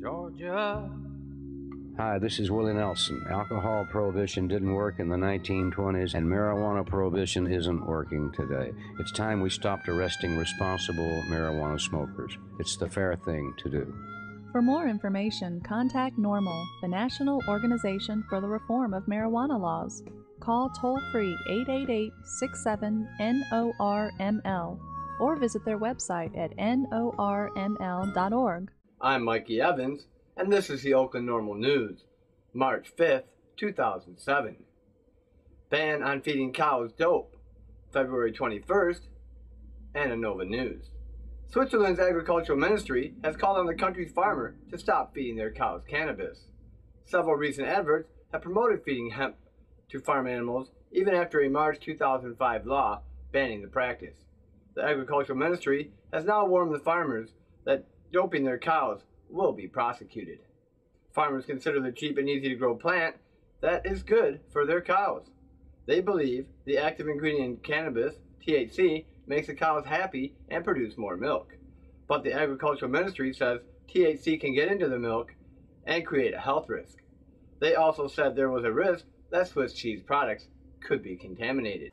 Georgia. Hi, this is Willie Nelson. Alcohol prohibition didn't work in the 1920s, and marijuana prohibition isn't working today. It's time we stopped arresting responsible marijuana smokers. It's the fair thing to do. For more information, contact NORML, the National Organization for the Reform of Marijuana Laws. Call toll-free 888-67-NORML or visit their website at norml.org. I'm Mikey Evans, and this is the Oakland Normal News, March 5th, 2007. Ban on feeding cows dope, February 21st, and Nova News. Switzerland's agricultural ministry has called on the country's farmer to stop feeding their cows cannabis. Several recent adverts have promoted feeding hemp to farm animals, even after a March 2005 law banning the practice. The agricultural ministry has now warned the farmers that doping their cows will be prosecuted. Farmers consider the cheap and easy to grow plant that is good for their cows. They believe the active ingredient in cannabis, THC, makes the cows happy and produce more milk. But the agricultural ministry says THC can get into the milk and create a health risk. They also said there was a risk that Swiss cheese products could be contaminated.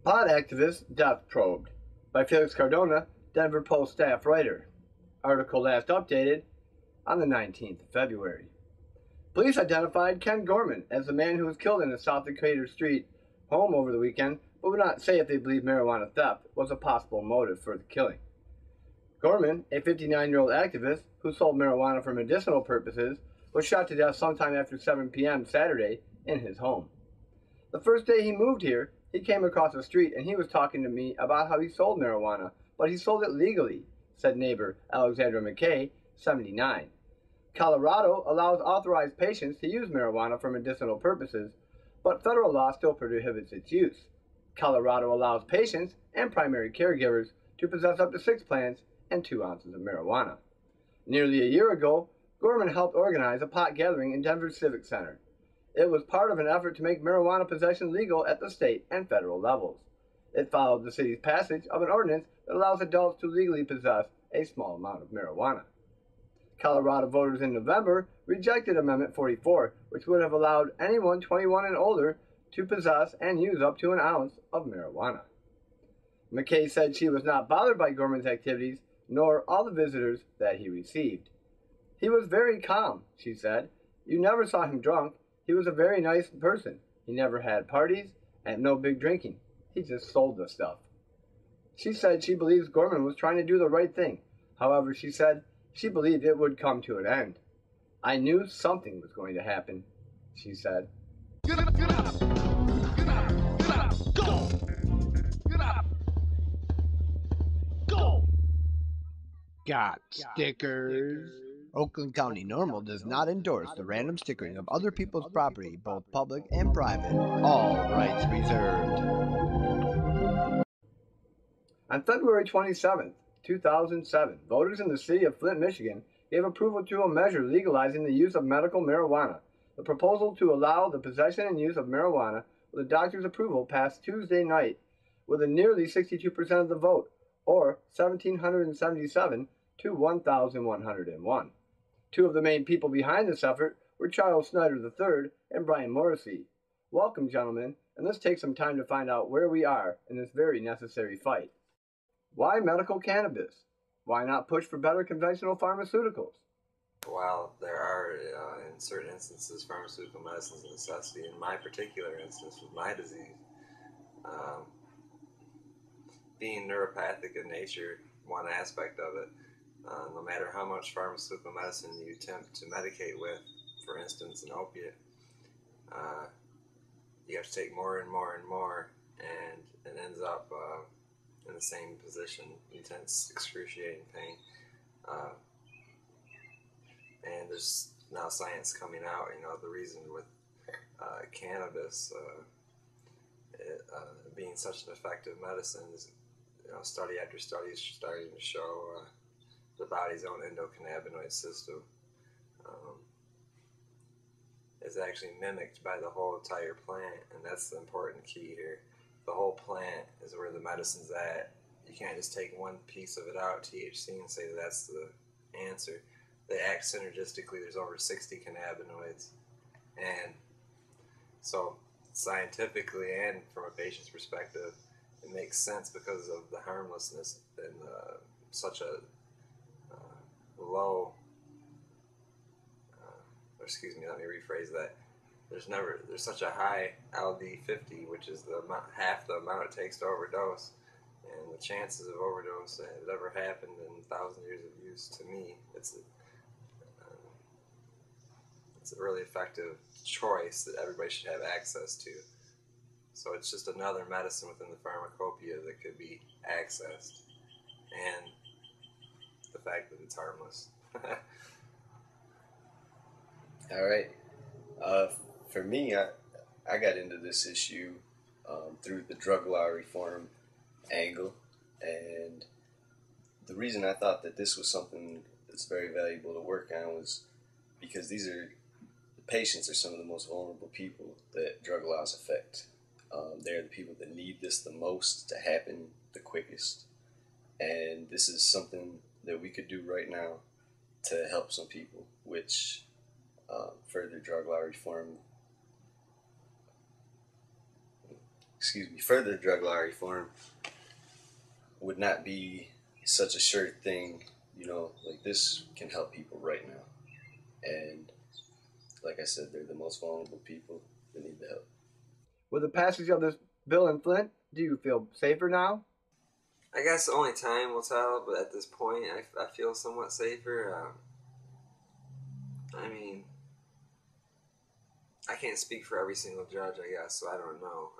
Pot activist death probed by Felix Cardona, Denver Post staff writer. Article last updated on the 19th of February. Police identified Ken Gorman as the man who was killed in a South Decatur Street home over the weekend, but would not say if they believe marijuana theft was a possible motive for the killing. Gorman, a 59-year-old activist who sold marijuana for medicinal purposes, was shot to death sometime after 7 p.m. Saturday in his home. The first day he moved here, he came across the street and he was talking to me about how he sold marijuana, but he sold it legally, said neighbor Alexandra McKay, 79. Colorado allows authorized patients to use marijuana for medicinal purposes, but federal law still prohibits its use. Colorado allows patients and primary caregivers to possess up to 6 plants and 2 ounces of marijuana. Nearly a year ago, Gorman helped organize a pot gathering in Denver's Civic Center. It was part of an effort to make marijuana possession legal at the state and federal levels. It followed the city's passage of an ordinance that allows adults to legally possess a small amount of marijuana. Colorado voters in November rejected Amendment 44, which would have allowed anyone 21 and older to possess and use up to an ounce of marijuana. McKay said she was not bothered by Gorman's activities, nor all the visitors that he received. He was very calm, she said. You never saw him drunk. He was a very nice person. He never had parties and no big drinking. He just sold the stuff. She said she believes Gorman was trying to do the right thing. However, she said she believed it would come to an end. I knew something was going to happen, she said. Get up, get up, get up, get up, go! Get up, go! Got stickers. Oakland County NORML does not endorse the random stickering of other people's property, both public and private. All rights reserved. On February 27, 2007, voters in the city of Flint, Michigan gave approval to a measure legalizing the use of medical marijuana. The proposal to allow the possession and use of marijuana with a doctor's approval passed Tuesday night with a nearly 62% of the vote, or 1,777 to 1,101. 2 of the main people behind this effort were Charles Snyder III and Brian Morrissey. Welcome, gentlemen, and let's take some time to find out where we are in this very necessary fight. Why medical cannabis? Why not push for better conventional pharmaceuticals? While there are, in certain instances, pharmaceutical medicines a necessity, in my particular instance with my disease, being neuropathic in nature, one aspect of it, no matter how much pharmaceutical medicine you attempt to medicate with, for instance, an opiate, you have to take more and more and more, and it ends up in the same position, intense, excruciating pain. And there's now science coming out, the reason with cannabis being such an effective medicine is, study after study is starting to show the body's own endocannabinoid system. is actually mimicked by the whole entire plant, and that's the important key here. The whole plant is where the medicine's at. You can't just take one piece of it out, THC, and say that's the answer. They act synergistically. There's over 60 cannabinoids. And so scientifically and from a patient's perspective, it makes sense because of the harmlessness and such a low, excuse me, let me rephrase that. There's such a high LD50, which is half the amount it takes to overdose. And the chances of overdose that have ever happened in 1,000 years of use, to me, it's a really effective choice that everybody should have access to. So it's just another medicine within the pharmacopoeia that could be accessed, and the fact that it's harmless. All right. For me, I got into this issue through the drug law reform angle, and the reason I thought that this was something that's very valuable to work on was because the patients are some of the most vulnerable people that drug laws affect. They're the people that need this the most to happen the quickest, and this is something that we could do right now to help some people, which further drug law reform would not be such a sure thing, like this can help people right now. And like I said, they're the most vulnerable people that need the help. With the passage of this bill in Flint, do you feel safer now? I guess only time will tell, but at this point, I feel somewhat safer. I mean, I can't speak for every single judge, I guess, so I don't know.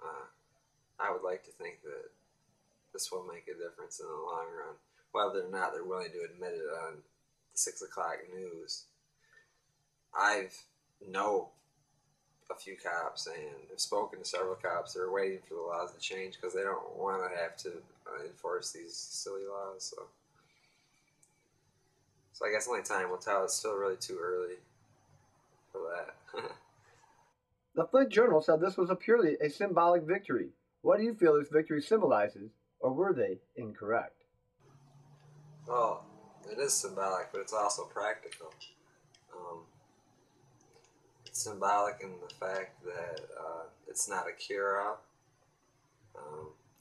I would like to think that this will make a difference in the long run, whether or not they're willing to admit it on the 6 o'clock news. I've know a few cops and have spoken to several cops that are waiting for the laws to change because they don't want to have to enforce these silly laws. So I guess only time will tell. It's still really too early for that. The Flint Journal said this was purely a symbolic victory. What do you feel this victory symbolizes, or were they incorrect? Well, it is symbolic, but it's also practical. It's symbolic in the fact that it's not a cure-all.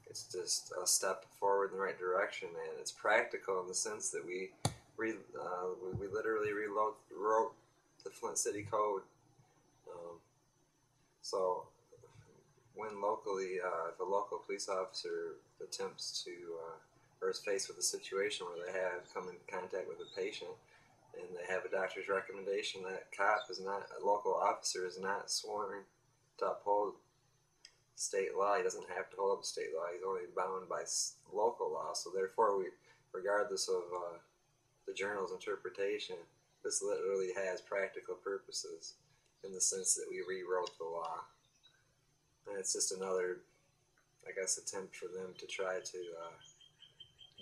It's just a step forward in the right direction, and it's practical in the sense that we literally wrote the Flint City Code. So when locally, if a local police officer attempts to, or is faced with a situation where they have come in contact with a patient and they have a doctor's recommendation, that a local officer is not sworn to uphold state law. He doesn't have to hold up state law. He's only bound by local law. So therefore, regardless of the journal's interpretation, this literally has practical purposes in the sense that we rewrote the law. And it's just another, I guess, attempt for them to try to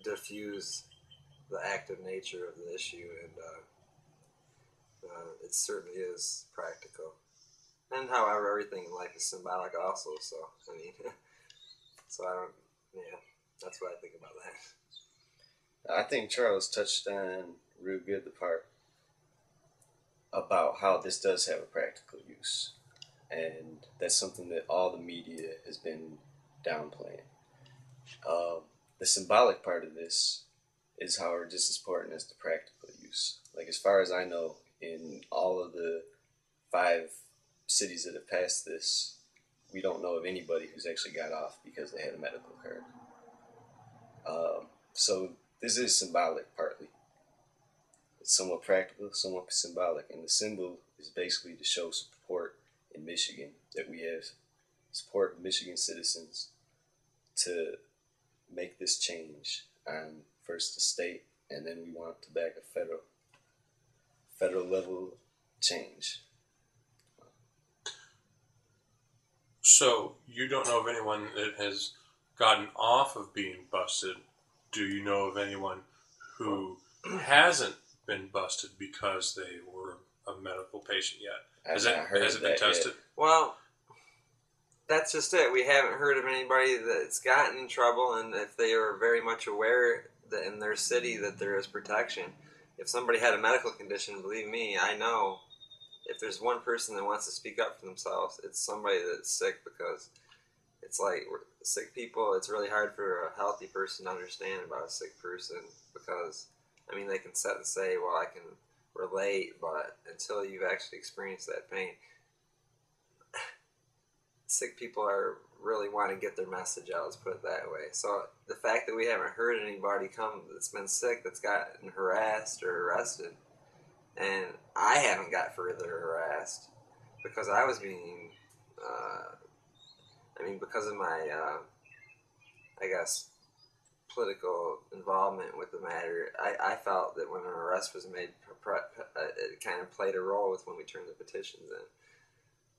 diffuse the active nature of the issue, and it certainly is practical. And however, everything in life is symbolic also, so, I mean, that's what I think about that. I think Charles touched on real good the part about how this does have a practical use. And that's something that all the media has been downplaying. The symbolic part of this is, however, just as important as the practical use. Like, as far as I know, in all of the 5 cities that have passed this, we don't know of anybody who's actually got off because they had a medical card. So this is symbolic partly. It's somewhat practical, somewhat symbolic, and the symbol is basically to show support in Michigan, that we have support Michigan citizens to make this change on first the state, and then we want to back a federal level change. So you don't know of anyone that has gotten off of being busted. Do you know of anyone who hasn't been busted because they were a a medical patient yet. I've not heard Has of it been that yet. tested? Well, that's just it. We haven't heard of anybody that's gotten in trouble, and if they are very much aware that in their city that there is protection. If somebody had a medical condition, believe me, I know if there's one person that wants to speak up for themselves, it's somebody that's sick, because it's like sick people, it's really hard for a healthy person to understand about a sick person, because, I mean, they can sit and say, well, I can relate, but until you've actually experienced that pain, sick people are really want to get their message out, let's put it that way. So the fact that we haven't heard anybody come that's been sick that's gotten harassed or arrested, and I haven't got further harassed because I was being, because of my, I guess, political involvement with the matter, I felt that when an arrest was made, it kind of played a role with when we turned the petitions in.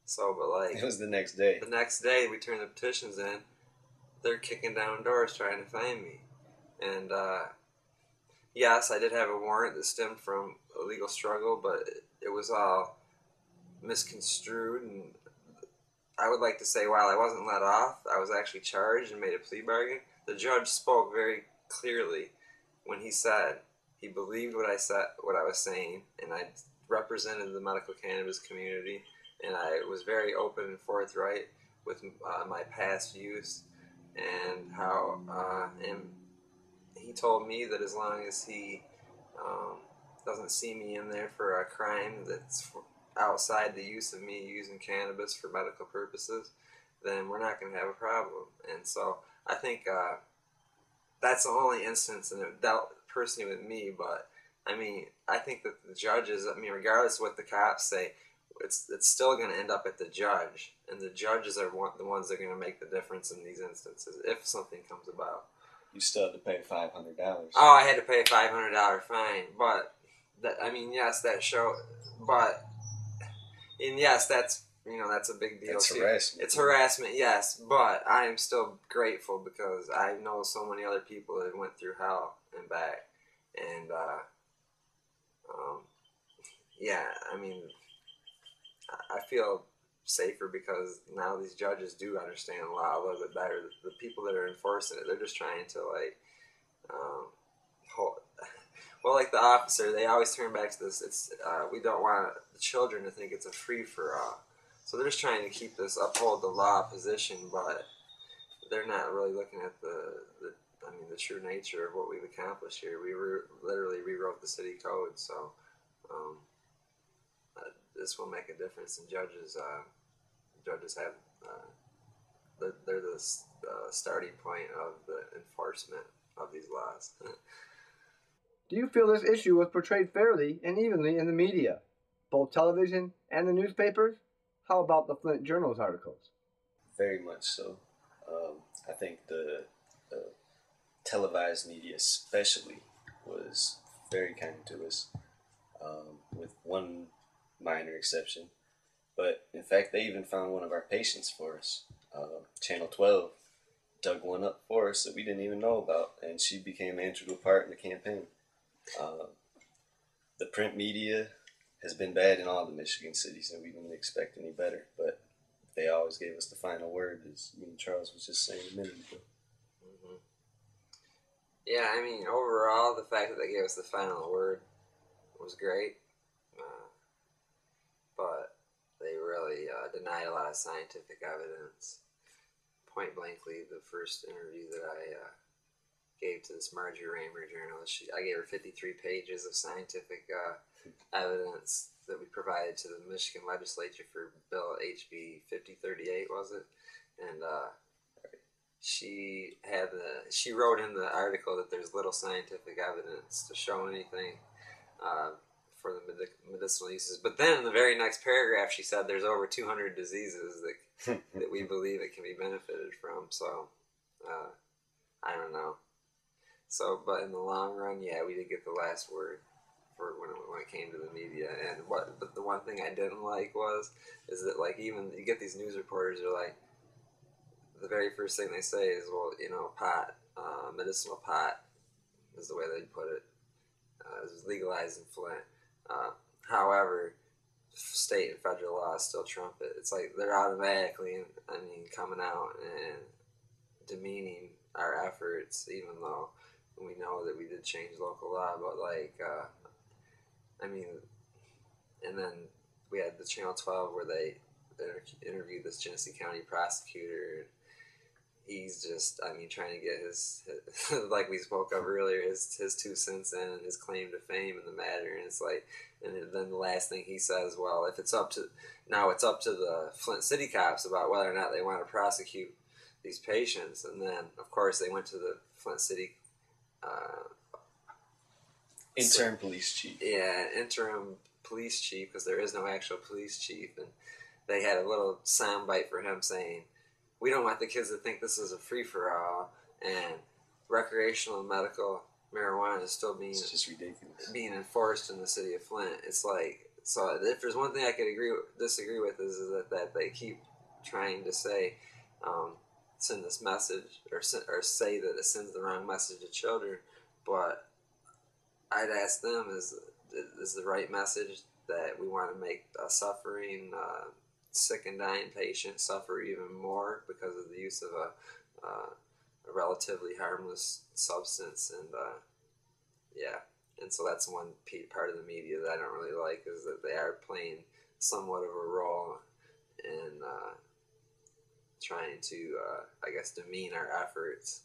So, but like... It was the next day. The next day we turned the petitions in, they're kicking down doors trying to find me. And, yes, I did have a warrant that stemmed from a legal struggle, but it was all misconstrued. And I would like to say, while I wasn't let off, I was actually charged and made a plea bargain. The judge spoke very clearly when he said he believed what I was saying, and I represented the medical cannabis community, and I was very open and forthright with my past use, and how, and he told me that as long as he doesn't see me in there for a crime that's outside the use of me using cannabis for medical purposes, then we're not going to have a problem. And so I think that's the only instance, and it dealt personally with me, but I mean, I think that the judges, I mean, regardless of what the cops say, it's still going to end up at the judge, and the judges are the ones that are going to make the difference in these instances if something comes about. You still have to pay $500. Oh, I had to pay a $500 fine, but that, I mean, yes, that show, but, and yes, that's, you know, that's a big deal. That's too. harassment. It's harassment, yes, but I am still grateful because I know so many other people that went through hell and back, and yeah, I mean, I feel safer because now these judges do understand the law a little bit better. The people that are enforcing it, they're just trying to, like, well, like the officer, they always turn back to this, it's, we don't want the children to think it's a free-for-all. So they're just trying to keep this, uphold the law position, but they're not really looking at the true nature of what we've accomplished here. We literally rewrote the city code, so this will make a difference. And judges have, they're the starting point of the enforcement of these laws. Do you feel this issue was portrayed fairly and evenly in the media, both television and the newspapers? How about the Flint Journal's articles? Very much so. I think the televised media especially was very kind to us, with one minor exception. But in fact, they even found one of our patients for us. Channel 12 dug one up for us that we didn't even know about, and she became an integral part in the campaign. The print media has been bad in all the Michigan cities, and we didn't expect any better, but they always gave us the final word, as me and Charles was just saying a minute ago. Mm-hmm. Yeah, I mean, overall, the fact that they gave us the final word was great, but they really denied a lot of scientific evidence. Point blankly, the first interview that I gave to this Marjorie Raymer journalist, I gave her 53 pages of scientific evidence that we provided to the Michigan legislature for Bill HB 5038, was it? And she wrote in the article that there's little scientific evidence to show anything for the medicinal uses. But then in the very next paragraph, she said there's over 200 diseases that we believe it can be benefited from. So I don't know. So, but in the long run, yeah, we did get the last word for when it came to the media. And but the one thing I didn't like is that, like, even you get these news reporters are like, the very first thing they say is, well, you know, pot, medicinal pot is the way they put it. It was legalized in Flint. However, state and federal laws still trump it. It's like they're automatically, coming out and demeaning our efforts, even though we know that we did change local law. But and then we had the Channel 12 where they interviewed this Genesee County prosecutor. He's just, trying to get his like we spoke of earlier, his 2 cents in and his claim to fame in the matter. And it's like, and then the last thing he says, well, if it's up to the Flint City cops about whether or not they want to prosecute these patients. And then, of course, they went to the Flint City interim police chief. Yeah, interim police chief, because there is no actual police chief, and they had a little soundbite for him saying, "We don't want the kids to think this is a free-for-all, and recreational and medical marijuana is still It's just ridiculous. being enforced in the city of Flint." It's like, so if there's one thing I could disagree with is that they keep trying to say, send this message, or say that it sends the wrong message to children. But I'd ask them, is the right message that we want to make a suffering, sick and dying patient suffer even more because of the use of a relatively harmless substance? And and so that's one part of the media that I don't really like, is that they are playing somewhat of a role in trying to, demean our efforts.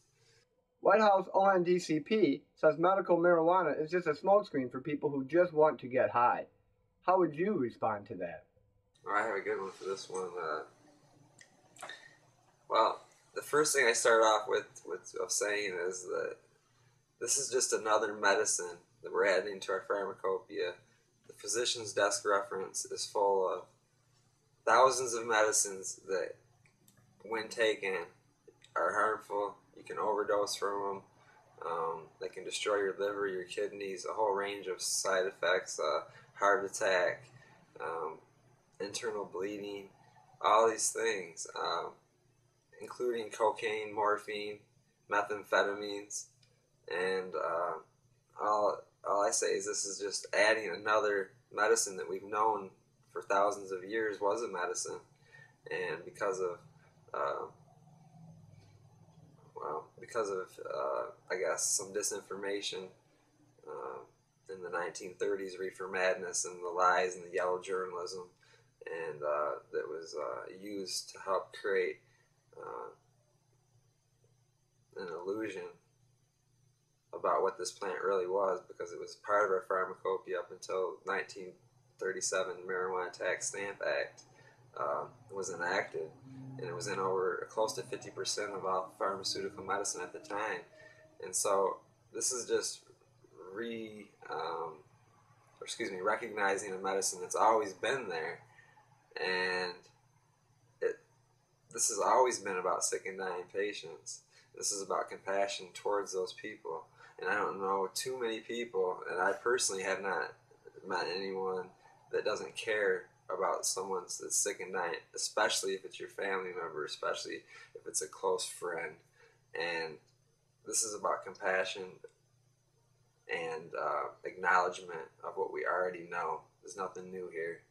White House ONDCP says medical marijuana is just a smokescreen for people who just want to get high. How would you respond to that? Well, I have a good one for this one. Well, the first thing I start off with saying is that this is just another medicine that we're adding to our pharmacopoeia. The physician's desk reference is full of thousands of medicines that, when taken, are harmful. You can overdose from them. They can destroy your liver, your kidneys, a whole range of side effects, heart attack, internal bleeding, all these things, including cocaine, morphine, methamphetamines, and all I say is this is just adding another medicine that we've known for thousands of years was a medicine, and because of some disinformation in the 1930s, reefer madness and the lies and the yellow journalism, and that was used to help create an illusion about what this plant really was, because it was part of our pharmacopoeia up until 1937 Marijuana Tax Stamp Act was enacted, and it was in over close to 50% of all pharmaceutical medicine at the time. And so this is just recognizing a medicine that's always been there, and this has always been about sick and dying patients. This is about compassion towards those people. And I don't know too many people, and I personally have not met anyone that doesn't care about someone that's sick and dying, especially if it's your family member, especially if it's a close friend. And this is about compassion and acknowledgement of what we already know. There's nothing new here.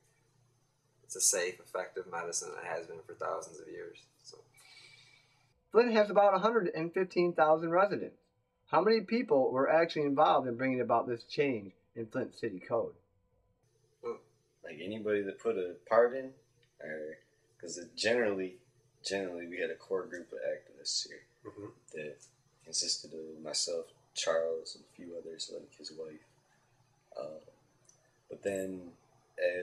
It's a safe, effective medicine that has been for thousands of years. So. Flint has about 115,000 residents. How many people were actually involved in bringing about this change in Flint City Code? Like anybody that put a part in, or because generally we had a core group of activists here that consisted of myself, Charles, and a few others, like his wife. But then,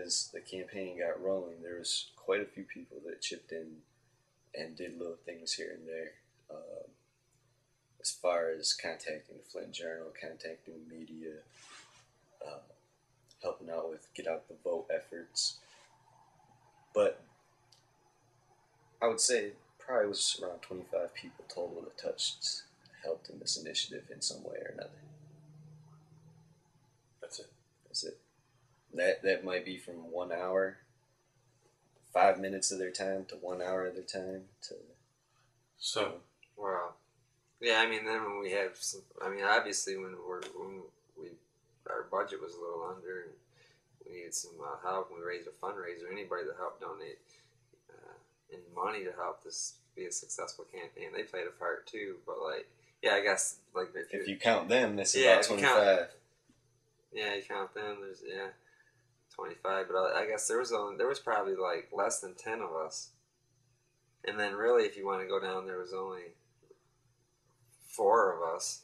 as the campaign got rolling, there was quite a few people that chipped in and did little things here and there. As far as contacting the Flint Journal, contacting the media, helping out with get out the vote efforts. But I would say probably was around 25 people total that helped in this initiative in some way or another. That's it. That might be from 1 hour, 5 minutes of their time, to 1 hour of their time. Wow. Yeah, then when we have some, obviously when our budget was a little under, we needed some help. We raised a fundraiser. Anybody to help donate any money to help this be a successful campaign. They played a part too, but like, yeah, I guess like if you count them, it's yeah, about 25. Yeah, you count them. There's 25, but I guess there was probably like less than 10 of us. And then really, if you want to go down, there was only 4 of us.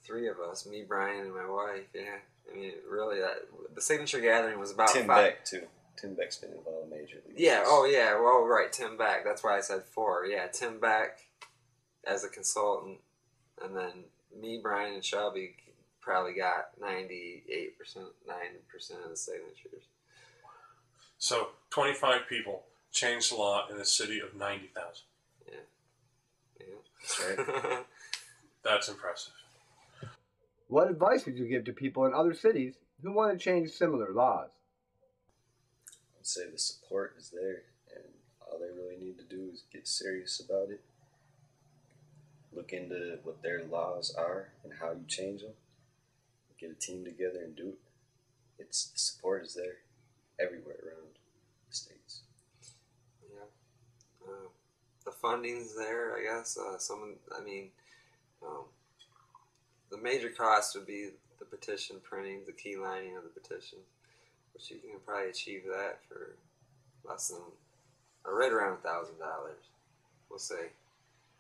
3 of us, me, Brian, and my wife. Yeah, I mean, really, the signature gathering was about Tim 5. Beck too. Tim Beck's been involved majorly. Yeah. Oh, yeah. Well, right. Tim Beck. That's why I said 4. Yeah, Tim Beck as a consultant, and then me, Brian, and Shelby probably got 98%, 9% of the signatures. So 25 people changed the law in a city of 90,000. Yeah. That's right. That's impressive. What advice would you give to people in other cities who want to change similar laws? I'd say the support is there, and all they really need to do is get serious about it. Look into what their laws are and how you change them. Get a team together and do it. The support is there everywhere around the states. Yeah. The funding's there, I guess. The major cost would be the petition printing, the key lining of the petition, which you can probably achieve that for less than, or right around $1,000. We'll say.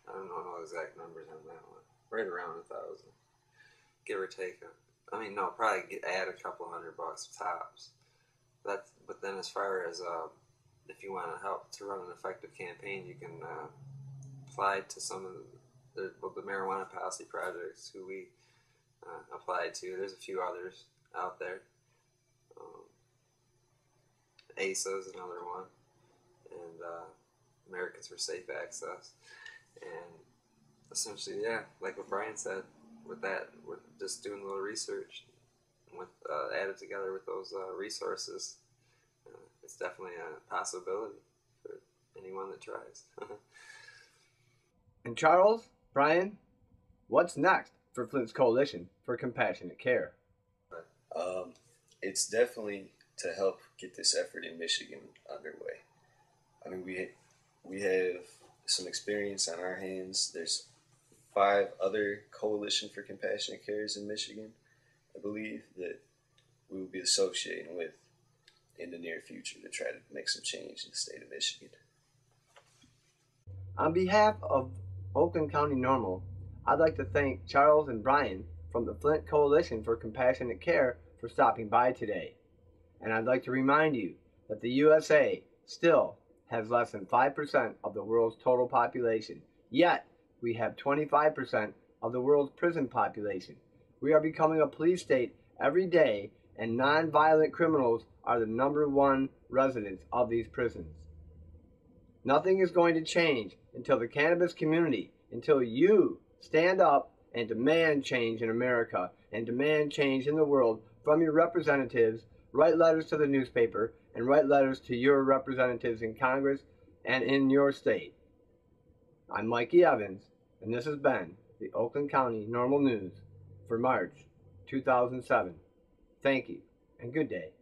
I don't know exact numbers on that one. Right around 1,000, give or take. Probably add a couple $100 tops. But then as far as if you want to help to run an effective campaign, you can apply to some of the marijuana policy projects who we applied to. There's a few others out there. ASA is another one, and Americans for Safe Access. And essentially, yeah, like what Brian said, with just doing a little research, with added together with those resources, it's definitely a possibility for anyone that tries. And Charles, Brian, what's next for Flint's Coalition for Compassionate Care? It's definitely to help get this effort in Michigan underway. I mean, we have some experience on our hands. There's 5 other Coalition for Compassionate Cares in Michigan, I believe, that we will be associating with in the near future to try to make some change in the state of Michigan. On behalf of Oakland County NORML, I'd like to thank Charles and Brian from the Flint Coalition for Compassionate Care for stopping by today. And I'd like to remind you that the USA still has less than 5% of the world's total population, yet we have 25% of the world's prison population. We are becoming a police state every day, and non-violent criminals are the #1 residents of these prisons. Nothing is going to change until the cannabis community, until you stand up and demand change in America and demand change in the world from your representatives, write letters to the newspaper, and write letters to your representatives in Congress and in your state. I'm Mikey Evans, and this has been the Oakland County NORML News for March 2007. Thank you, and good day.